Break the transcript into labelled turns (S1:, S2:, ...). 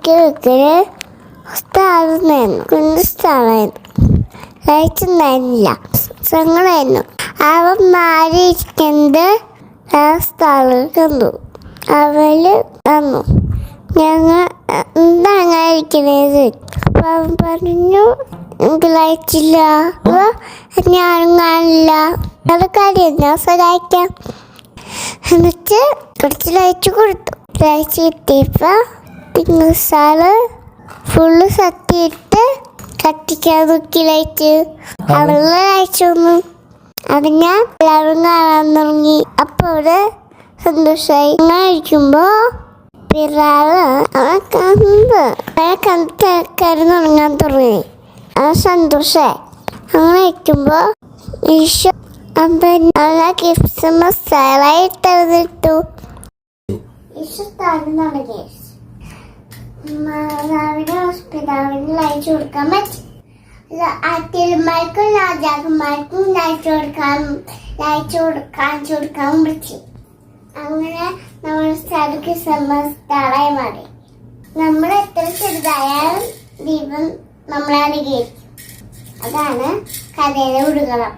S1: ഒരിക്കലൊരിക്കല് സ്ഥലമായിരുന്നു, കുഞ്ഞു സ്ഥലമായിരുന്നു. കഴിച്ചുണ്ടായിരുന്നില്ല, സങ്കടമായിരുന്നു. അവൻ മാറിയിരിക്കുന്നത് ആ സ്ഥലം കണ്ടു. അവള് തന്നു, ഞങ്ങൾ എന്താ അങ്ങനെ ഇരിക്കുന്നത്? അപ്പം അവൻ പറഞ്ഞു, എനിക്ക് ലയിച്ചില്ല, ഞാനും കാണില്ല, അത് കാര്യം ഞാൻ സഹായിക്കാം. എന്നിട്ട് കുറച്ച് ലയിച്ചു കൊടുത്തു. ലയിച്ച് കിട്ടിയപ്പോൾ പിന്നെ സാറ് ഫുള്ള് സത്തിയിട്ട് കത്തിക്കാൻ നോക്കി ലയിച്ച്. അവള് ലയിച്ചു വന്നു. അത് ഞാൻ എല്ലാവരും കാണാൻ തുടങ്ങി. അപ്പോൾ അവിടെ സന്തോഷമായി. അങ്ങനെ ഇരിക്കുമ്പോൾ പിറാവ് അവനെ കണ്ട് കരുന്നുറങ്ങാൻ തുടങ്ങി. ആ സന്തോഷമായി. അങ്ങനെ ഇരിക്കുമ്പോൾ ഈശോ അവനെ ക്രിസ്മസ് സാറായി തന്നിട്ടു. ഈശോ തരുന്നുണ്ടെങ്കിൽ മാതാവിനെ ഹോസ്പിറ്റലിന് ലയിച്ചു കൊടുക്കാൻ പറ്റി. അത്തിയന്മാർക്കും രാജാക്കന്മാർക്കും കാണിച്ചു കൊടുക്കാൻ പറ്റി. അങ്ങനെ നമ്മുടെ സ്ഥലം ക്രിസ്മസ് സ്റ്റാറായി മാറി. നമ്മൾ എത്ര ചെറുതായാലും ദൈവം നമ്മളെ അനുഗ്രഹിക്കും. അതാണ് കഥയിലെ ഉടുകളം.